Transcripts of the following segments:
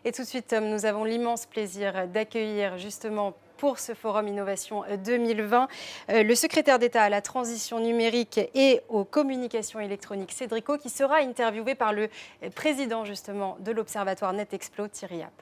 Et tout de suite, Tom, nous avons l'immense plaisir d'accueillir justement pour ce Forum Innovation 2020 le secrétaire d'État à la transition numérique et aux communications électroniques, Cédric O, qui sera interviewé par le président justement de l'Observatoire NetExplo, Thierry Happ.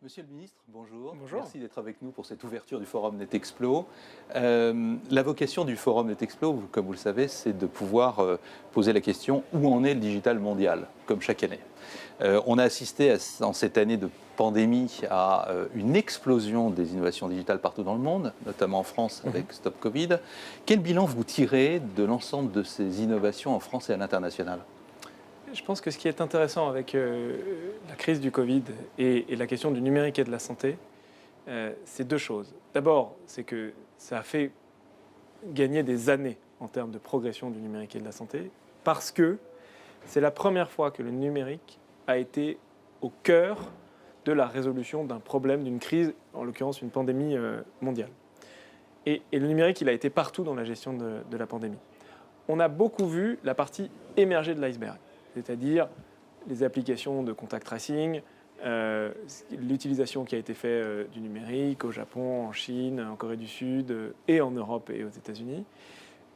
Monsieur le ministre, bonjour. Bonjour. Merci d'être avec nous pour cette ouverture du Forum NetExplo. La vocation du Forum NetExplo, comme vous le savez, c'est de pouvoir poser la question où en est le digital mondial, comme chaque année. On a assisté en cette année de pandémie à une explosion des innovations digitales partout dans le monde, notamment en France avec Stop Covid. Quel bilan vous tirez de l'ensemble de ces innovations en France et à l'international ? Je pense que ce qui est intéressant avec la crise du Covid et la question du numérique et de la santé, c'est deux choses. D'abord, c'est que ça a fait gagner des années en termes de progression du numérique et de la santé, parce que c'est la première fois que le numérique a été au cœur de la résolution d'un problème, d'une crise, en l'occurrence une pandémie mondiale. Et le numérique, il a été partout dans la gestion de la pandémie. On a beaucoup vu la partie émergée de l'iceberg, c'est-à-dire les applications de contact tracing, l'utilisation qui a été faite du numérique au Japon, en Chine, en Corée du Sud et en Europe et aux États-Unis.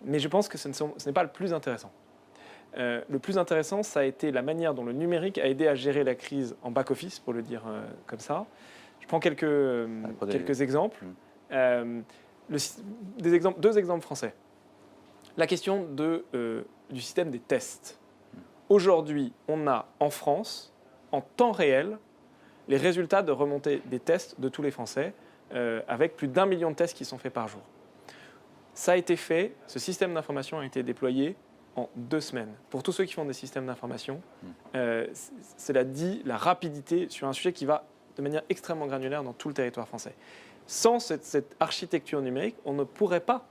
Mais je pense que ce n'est pas le plus intéressant. Le plus intéressant, ça a été la manière dont le numérique a aidé à gérer la crise en back-office, pour le dire comme ça. Je prends quelques exemples. Deux exemples français. La question du système des tests. Aujourd'hui, on a en France, en temps réel, les résultats de remontée des tests de tous les Français, avec plus d'1 million de tests qui sont faits par jour. Ça a été fait, ce système d'information a été déployé en 2 semaines. Pour tous ceux qui font des systèmes d'information, cela dit la rapidité sur un sujet qui va de manière extrêmement granulaire dans tout le territoire français. Sans cette architecture numérique, on ne pourrait pas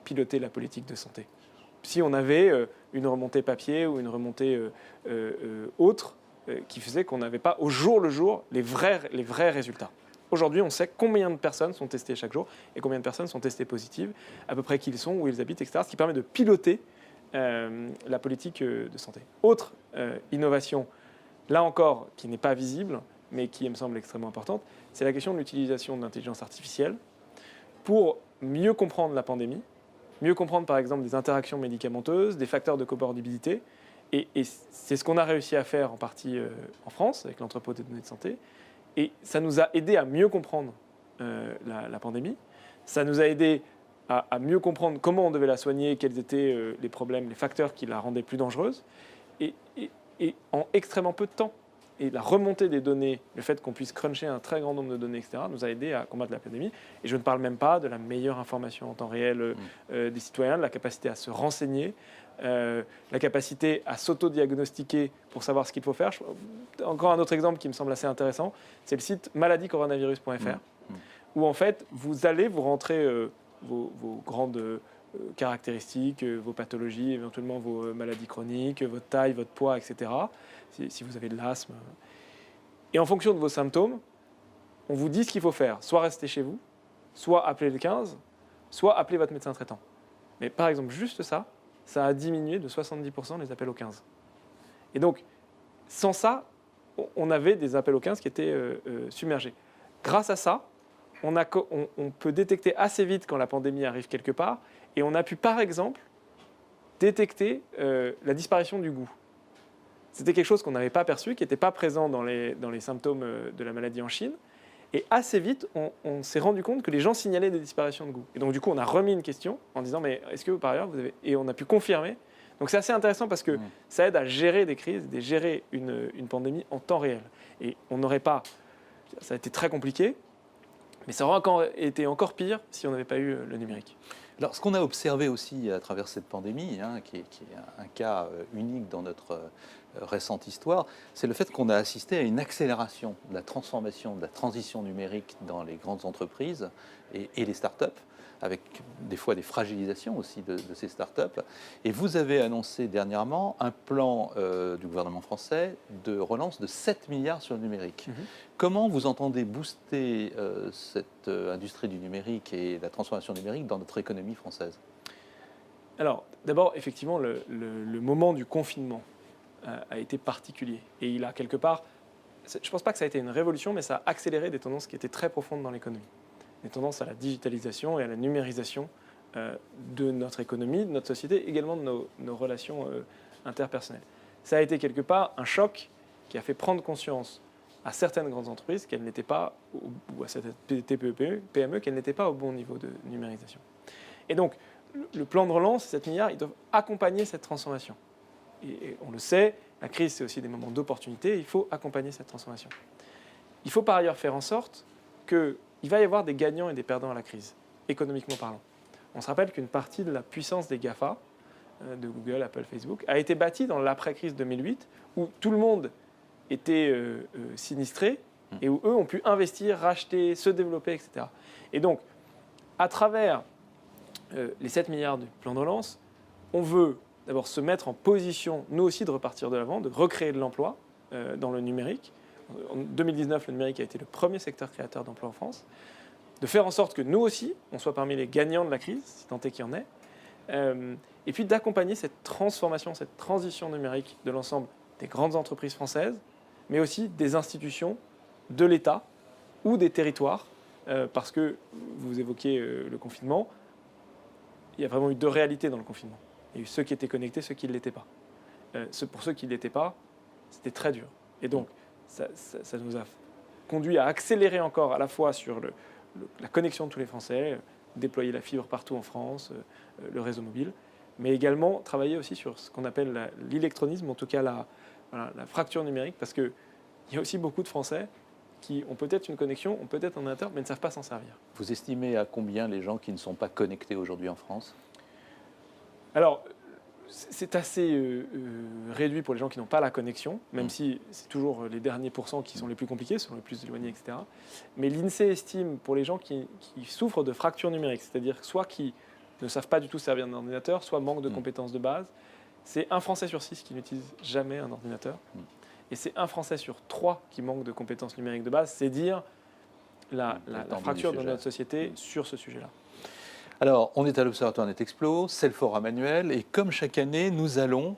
piloter la politique de santé. Si on avait une remontée papier ou une remontée autre qui faisait qu'on n'avait pas au jour le jour les vrais résultats. Aujourd'hui, on sait combien de personnes sont testées chaque jour et combien de personnes sont testées positives, à peu près qui ils sont, où ils habitent, etc. Ce qui permet de piloter la politique de santé. Autre innovation, là encore, qui n'est pas visible, mais qui me semble extrêmement importante, c'est la question de l'utilisation de l'intelligence artificielle pour mieux comprendre la pandémie, mieux comprendre par exemple des interactions médicamenteuses, des facteurs de comorbidité. Et c'est ce qu'on a réussi à faire en partie en France avec l'entrepôt des données de santé. Et ça nous a aidé à mieux comprendre la pandémie. Ça nous a aidé à mieux comprendre comment on devait la soigner, quels étaient les problèmes, les facteurs qui la rendaient plus dangereuse. Et en extrêmement peu de temps. Et la remontée des données, le fait qu'on puisse cruncher un très grand nombre de données, etc., nous a aidé à combattre la pandémie. Et je ne parle même pas de la meilleure information en temps réel des citoyens, de la capacité à se renseigner, la capacité à s'auto-diagnostiquer pour savoir ce qu'il faut faire. Encore un autre exemple qui me semble assez intéressant, c'est le site maladiecoronavirus.fr, où en fait, vous allez vous rentrer vos grandes caractéristiques, vos pathologies, éventuellement vos maladies chroniques, votre taille, votre poids, etc., si vous avez de l'asthme. Et en fonction de vos symptômes, on vous dit ce qu'il faut faire. Soit rester chez vous, soit appeler le 15, soit appeler votre médecin traitant. Mais par exemple, juste ça a diminué de 70% les appels au 15. Et donc, sans ça, on avait des appels au 15 qui étaient submergés. Grâce à ça, on peut détecter assez vite quand la pandémie arrive quelque part, et on a pu, par exemple, détecter la disparition du goût. C'était quelque chose qu'on n'avait pas perçu, qui n'était pas présent dans les symptômes de la maladie en Chine. Et assez vite, on s'est rendu compte que les gens signalaient des disparitions de goût. Et donc, du coup, on a remis une question en disant, mais est-ce que, par ailleurs, vous avez... Et on a pu confirmer. Donc, c'est assez intéressant parce que ça aide à gérer des crises, à gérer une pandémie en temps réel. Et on n'aurait pas... Ça a été très compliqué. Mais ça aurait été encore pire si on n'avait pas eu le numérique. Alors, ce qu'on a observé aussi à travers cette pandémie, qui est un cas unique dans notre récente histoire, c'est le fait qu'on a assisté à une accélération de la transformation, de la transition numérique dans les grandes entreprises et les startups, avec des fois des fragilisations aussi de ces startups. Et vous avez annoncé dernièrement un plan du gouvernement français de relance de 7 milliards sur le numérique. Comment vous entendez booster cette industrie du numérique et la transformation numérique dans notre économie française? Alors, d'abord, effectivement, le moment du confinement a été particulier. Et il a quelque part, je ne pense pas que ça a été une révolution, mais ça a accéléré des tendances qui étaient très profondes dans l'économie. Des tendances à la digitalisation et à la numérisation de notre économie, de notre société, également de nos relations interpersonnelles. Ça a été quelque part un choc qui a fait prendre conscience à certaines grandes entreprises qu'elles n'étaient pas, ou à certaines TPE-PME, qu'elles n'étaient pas au bon niveau de numérisation. Et donc, le plan de relance, 7 milliards, ils doivent accompagner cette transformation. Et on le sait, la crise, c'est aussi des moments d'opportunité, il faut accompagner cette transformation. Il faut par ailleurs faire en sorte qu'il va y avoir des gagnants et des perdants à la crise, économiquement parlant. On se rappelle qu'une partie de la puissance des GAFA, de Google, Apple, Facebook, a été bâtie dans l'après-crise 2008, où tout le monde était sinistré, et où eux ont pu investir, racheter, se développer, etc. Et donc, à travers les 7 milliards du plan de relance, on veut d'abord se mettre en position, nous aussi, de repartir de l'avant, de recréer de l'emploi dans le numérique. En 2019, le numérique a été le premier secteur créateur d'emplois en France. De faire en sorte que nous aussi, on soit parmi les gagnants de la crise, si tant est qu'il y en ait. Et puis d'accompagner cette transformation, cette transition numérique de l'ensemble des grandes entreprises françaises, mais aussi des institutions de l'État ou des territoires. Parce que vous évoquiez le confinement, il y a vraiment eu deux réalités dans le confinement. Il y a eu ceux qui étaient connectés, ceux qui ne l'étaient pas. Pour ceux qui ne l'étaient pas, c'était très dur. Et donc, ça nous a conduit à accélérer encore à la fois sur la connexion de tous les Français, déployer la fibre partout en France, le réseau mobile, mais également travailler aussi sur ce qu'on appelle l'électronisme, en tout cas la fracture numérique, parce qu'il y a aussi beaucoup de Français qui ont peut-être une connexion, ont peut-être un ordinateur, mais ne savent pas s'en servir. Vous estimez à combien les gens qui ne sont pas connectés aujourd'hui en France? Alors, c'est assez réduit pour les gens qui n'ont pas la connexion, même si c'est toujours les derniers pourcents qui sont les plus compliqués, sont les plus éloignés, etc. Mais l'INSEE estime pour les gens qui souffrent de fracture numérique, c'est-à-dire soit qui ne savent pas du tout servir d'un ordinateur, soit manquent de compétences de base, c'est 1 Français sur 6 qui n'utilise jamais un ordinateur. Et c'est 1 Français sur 3 qui manque de compétences numériques de base. C'est dire la fracture de notre société sur ce sujet-là. Alors, on est à l'Observatoire NetExplo, c'est le forum annuel, et comme chaque année, nous allons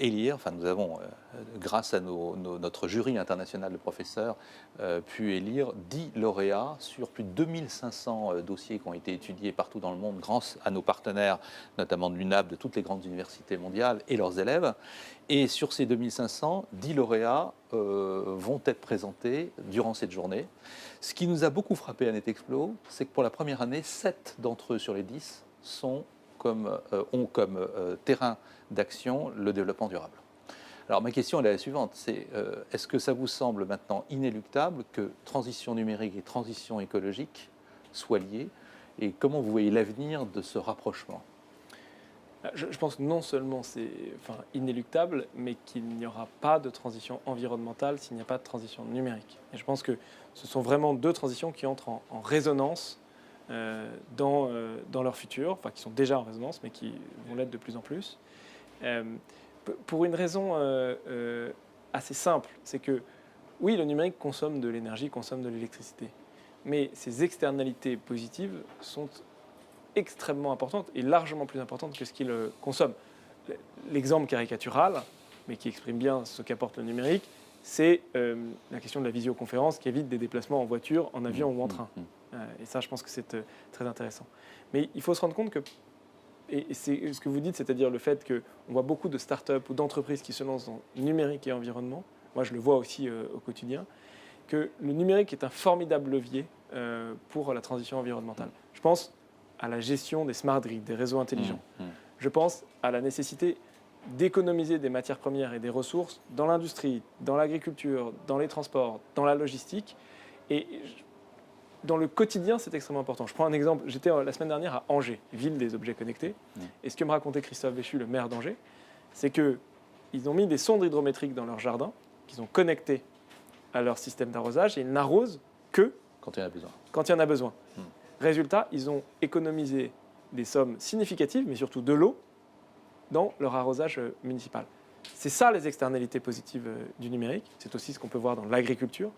élire, enfin nous avons, grâce à notre jury international de professeurs, pu élire 10 lauréats sur plus de 2500 dossiers qui ont été étudiés partout dans le monde grâce à nos partenaires, notamment de l'UNAP, de toutes les grandes universités mondiales et leurs élèves. Et sur ces 2500, 10 lauréats vont être présentés durant cette journée. Ce qui nous a beaucoup frappé à NetExplo, c'est que pour la première année, 7 d'entre eux sur les 10 ont comme terrain d'action le développement durable. Alors ma question elle est la suivante, est-ce que ça vous semble maintenant inéluctable que transition numérique et transition écologique soient liées, et comment vous voyez l'avenir de ce rapprochement? Je pense que non seulement c'est inéluctable, mais qu'il n'y aura pas de transition environnementale s'il n'y a pas de transition numérique. Et je pense que ce sont vraiment deux transitions qui entrent en résonance dans leur futur, enfin qui sont déjà en résonance, mais qui vont l'être de plus en plus. Pour une raison assez simple, c'est que oui, le numérique consomme de l'énergie, consomme de l'électricité, mais ses externalités positives sont extrêmement importante et largement plus importante que ce qu'il consomme. L'exemple caricatural, mais qui exprime bien ce qu'apporte le numérique, c'est la question de la visioconférence qui évite des déplacements en voiture, en avion ou en train. Et ça, je pense que c'est très intéressant. Mais il faut se rendre compte que, et c'est ce que vous dites, c'est-à-dire le fait qu'on voit beaucoup de start-up ou d'entreprises qui se lancent dans numérique et environnement, moi je le vois aussi au quotidien, que le numérique est un formidable levier pour la transition environnementale. Je pense à la gestion des smart grids, des réseaux intelligents. Je pense à la nécessité d'économiser des matières premières et des ressources dans l'industrie, dans l'agriculture, dans les transports, dans la logistique. Et dans le quotidien, c'est extrêmement important. Je prends un exemple. J'étais la semaine dernière à Angers, ville des objets connectés. Et ce que me racontait Christophe Béchu, le maire d'Angers, c'est qu'ils ont mis des sondes hydrométriques dans leur jardin, qu'ils ont connectées à leur système d'arrosage, et ils n'arrosent que Quand il y en a besoin. quand il y en a besoin. Résultat, ils ont économisé des sommes significatives, mais surtout de l'eau, dans leur arrosage municipal. C'est ça les externalités positives du numérique. C'est aussi ce qu'on peut voir dans l'agriculture.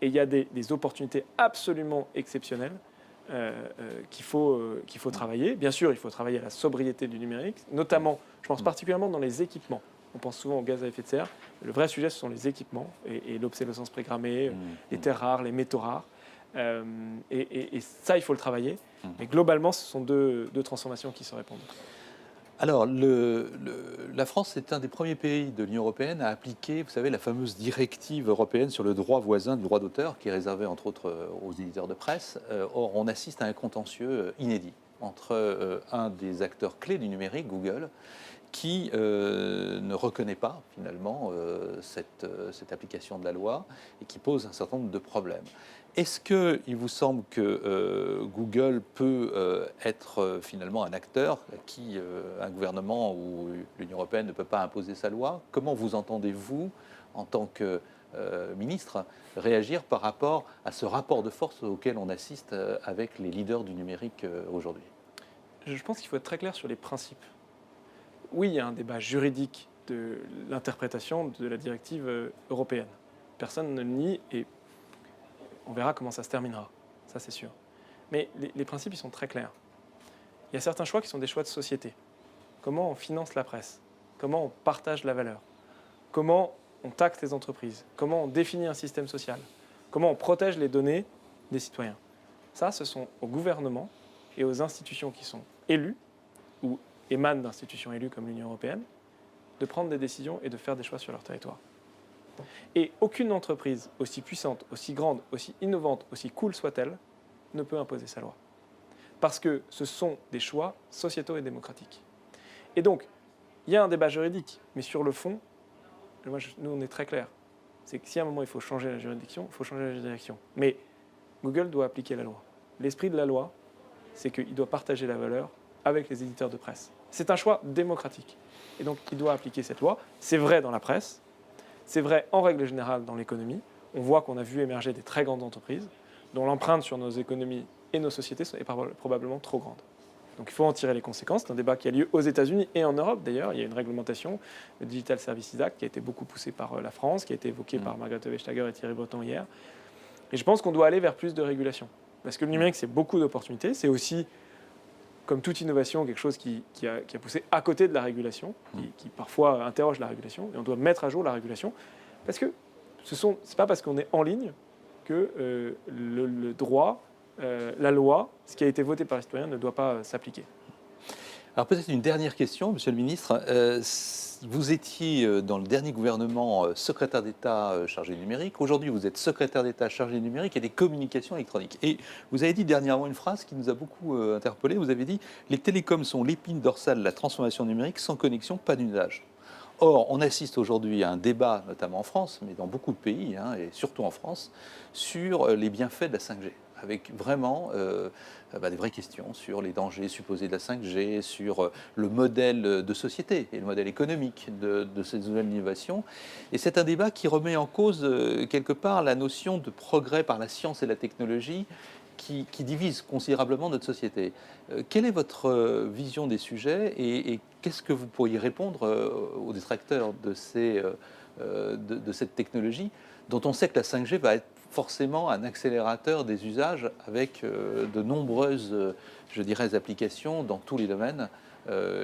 Et il y a des opportunités absolument exceptionnelles qu'il faut travailler. Bien sûr, il faut travailler à la sobriété du numérique, notamment, je pense particulièrement dans les équipements. On pense souvent aux gaz à effet de serre. Le vrai sujet, ce sont les équipements et l'obsolescence prégrammée, les terres rares, les métaux rares. Et ça, il faut le travailler. Mais globalement, ce sont deux transformations qui se répondent. Alors, la France est un des premiers pays de l'Union européenne à appliquer, vous savez, la fameuse directive européenne sur le droit voisin du droit d'auteur, qui est réservé entre autres aux éditeurs de presse. Or, on assiste à un contentieux inédit entre un des acteurs clés du numérique, Google, qui ne reconnaît pas finalement cette application de la loi et qui pose un certain nombre de problèmes. Est-ce qu'il vous semble que Google peut être finalement un acteur à qui un gouvernement ou l'Union européenne ne peut pas imposer sa loi? Comment vous entendez-vous, en tant que ministre, réagir par rapport à ce rapport de force auquel on assiste avec les leaders du numérique aujourd'hui? Je pense qu'il faut être très clair sur les principes. Oui, il y a un débat juridique de l'interprétation de la directive européenne. Personne ne le nie et on verra comment ça se terminera. Ça, c'est sûr. Mais les principes, ils sont très clairs. Il y a certains choix qui sont des choix de société. Comment on finance la presse? Comment on partage la valeur? Comment on taxe les entreprises? Comment on définit un système social? Comment on protège les données des citoyens? Ça, ce sont au gouvernement et aux institutions qui sont élues ou émanent d'institutions élues comme l'Union européenne, de prendre des décisions et de faire des choix sur leur territoire. Et aucune entreprise, aussi puissante, aussi grande, aussi innovante, aussi cool soit-elle, ne peut imposer sa loi. Parce que ce sont des choix sociétaux et démocratiques. Et donc, il y a un débat juridique, mais sur le fond, nous, on est très clair. C'est que si à un moment il faut changer la juridiction, il faut changer la juridiction. Mais Google doit appliquer la loi. L'esprit de la loi, c'est qu'il doit partager la valeur avec les éditeurs de presse. C'est un choix démocratique. Et donc, il doit appliquer cette loi. C'est vrai dans la presse, c'est vrai en règle générale dans l'économie. On voit qu'on a vu émerger des très grandes entreprises dont l'empreinte sur nos économies et nos sociétés est probablement trop grande. Donc il faut en tirer les conséquences. C'est un débat qui a lieu aux États-Unis et en Europe d'ailleurs. Il y a une réglementation, le Digital Services Act, qui a été beaucoup poussé par la France, qui a été évoqué par Margrethe Vestager et Thierry Breton hier. Et je pense qu'on doit aller vers plus de régulation. Parce que le numérique, c'est beaucoup d'opportunités. C'est aussi, comme toute innovation, quelque chose qui a poussé à côté de la régulation, qui parfois interroge la régulation. Et on doit mettre à jour la régulation. Parce que c'est pas parce qu'on est en ligne que le droit, la loi, ce qui a été voté par les citoyens ne doit pas s'appliquer. Alors peut-être une dernière question, Monsieur le Ministre. Vous étiez dans le dernier gouvernement secrétaire d'État chargé du numérique. Aujourd'hui, vous êtes secrétaire d'État chargé du numérique et des communications électroniques. Et vous avez dit dernièrement une phrase qui nous a beaucoup interpellés. Vous avez dit « Les télécoms sont l'épine dorsale de la transformation numérique. Sans connexion, pas d'usage ». Or, on assiste aujourd'hui à un débat, notamment en France, mais dans beaucoup de pays, et surtout en France, sur les bienfaits de la 5G, avec vraiment des vraies questions sur les dangers supposés de la 5G, sur le modèle de société et le modèle économique de ces nouvelles innovations. Et c'est un débat qui remet en cause, quelque part, la notion de progrès par la science et la technologie, qui divise considérablement notre société. Quelle est votre vision des sujets et qu'est-ce que vous pourriez répondre aux détracteurs de cette technologie, dont on sait que la 5G va être forcément un accélérateur des usages avec de nombreuses, applications dans tous les domaines,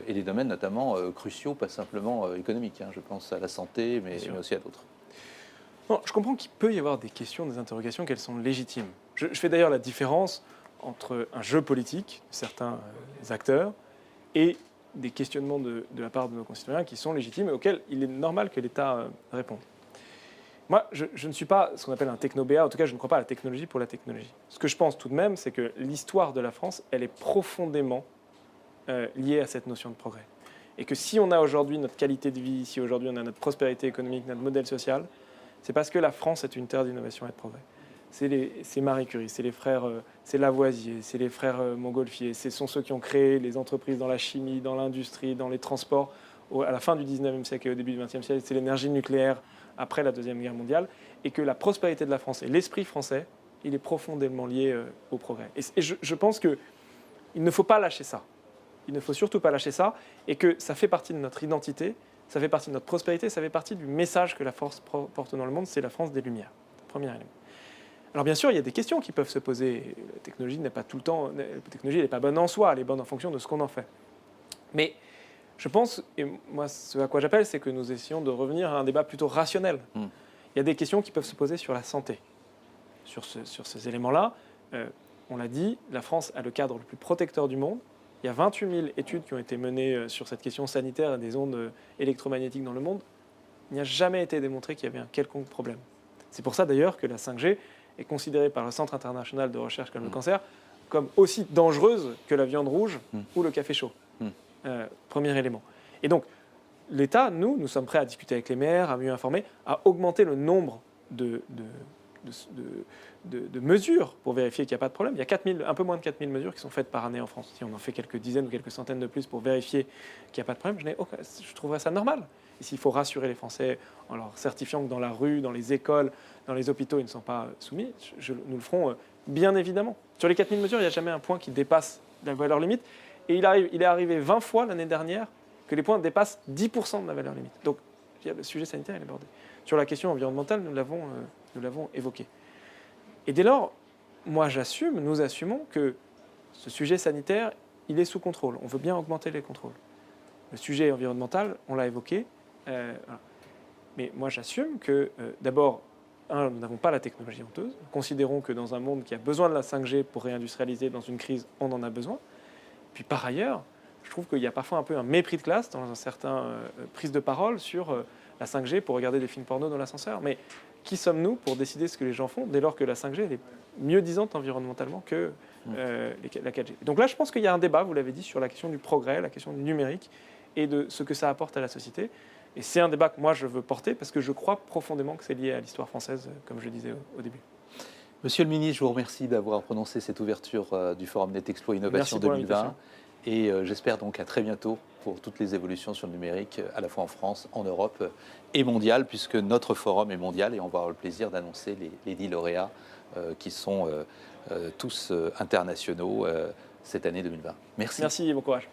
et des domaines notamment cruciaux, pas simplement économiques. Je pense à la santé, mais aussi à d'autres. Non, je comprends qu'il peut y avoir des questions, des interrogations, qu'elles sont légitimes. Je fais d'ailleurs la différence entre un jeu politique de certains acteurs et des questionnements de la part de nos concitoyens qui sont légitimes et auxquels il est normal que l'État réponde. Moi, je ne suis pas ce qu'on appelle un techno-BA, en tout cas, je ne crois pas à la technologie pour la technologie. Ce que je pense tout de même, c'est que l'histoire de la France, elle est profondément liée à cette notion de progrès. Et que si on a aujourd'hui notre qualité de vie, si aujourd'hui on a notre prospérité économique, notre modèle social, c'est parce que la France est une terre d'innovation et de progrès. c'est Marie Curie, c'est les frères, c'est Lavoisier, c'est les frères Montgolfier, ce sont ceux qui ont créé les entreprises dans la chimie, dans l'industrie, dans les transports, à la fin du 19e siècle et au début du 20e siècle, c'est l'énergie nucléaire après la Deuxième Guerre mondiale, et que la prospérité de la France et l'esprit français, il est profondément lié au progrès. Et je pense qu'il ne faut pas lâcher ça. Il ne faut surtout pas lâcher ça, et que ça fait partie de notre identité, ça fait partie de notre prospérité, ça fait partie du message que la France porte dans le monde, c'est la France des Lumières. Premier élément. Alors bien sûr, il y a des questions qui peuvent se poser. La technologie n'est pas tout le temps, la technologie n'est pas bonne en soi, elle est bonne en fonction de ce qu'on en fait. Mais je pense, et moi ce à quoi j'appelle, c'est que nous essayons de revenir à un débat plutôt rationnel. Il y a des questions qui peuvent se poser sur la santé. Sur ces éléments-là, on l'a dit, la France a le cadre le plus protecteur du monde. Il y a 28 000 études qui ont été menées sur cette question sanitaire et des ondes électromagnétiques dans le monde. Il n'y a jamais été démontré qu'il y avait un quelconque problème. C'est pour ça d'ailleurs que la 5G est considérée par le Centre international de recherche contre le cancer comme aussi dangereuse que la viande rouge ou le café chaud. Premier élément. Et donc, l'État, nous sommes prêts à discuter avec les maires, à mieux informer, à augmenter le nombre de mesures pour vérifier qu'il n'y a pas de problème. Il y a un peu moins de 4000 mesures qui sont faites par année en France. Si on en fait quelques dizaines ou quelques centaines de plus pour vérifier qu'il n'y a pas de problème, je trouverais ça normal. Et s'il faut rassurer les Français en leur certifiant que dans la rue, dans les écoles, dans les hôpitaux, ils ne sont pas soumis, nous le ferons bien évidemment. Sur les 4000 mesures, il n'y a jamais un point qui dépasse la valeur limite. Et il est arrivé 20 fois l'année dernière que les points dépassent 10% de la valeur limite. Donc le sujet sanitaire est abordé. Sur la question environnementale, nous l'avons évoqué. Et dès lors, nous assumons que ce sujet sanitaire, il est sous contrôle. On veut bien augmenter les contrôles. Le sujet environnemental, on l'a évoqué. Voilà. Mais moi, j'assume que, d'abord, nous n'avons pas la technologie honteuse. Nous considérons que dans un monde qui a besoin de la 5G pour réindustrialiser, dans une crise, on en a besoin. Puis par ailleurs, je trouve qu'il y a parfois un peu un mépris de classe dans un certain prise de parole sur la 5G pour regarder des films porno dans l'ascenseur. Mais qui sommes-nous pour décider ce que les gens font dès lors que la 5G elle est mieux disante environnementalement que la 4G. Donc là, je pense qu'il y a un débat, vous l'avez dit, sur la question du progrès, la question du numérique et de ce que ça apporte à la société. Et c'est un débat que moi, je veux porter parce que je crois profondément que c'est lié à l'histoire française, comme je le disais au début. Monsieur le ministre, je vous remercie d'avoir prononcé cette ouverture du Forum NetExplo Innovation 2020. Et j'espère donc à très bientôt pour toutes les évolutions sur le numérique, à la fois en France, en Europe et mondial, puisque notre forum est mondial et on va avoir le plaisir d'annoncer les 10 lauréats qui sont tous internationaux cette année 2020. Merci. Merci et bon courage.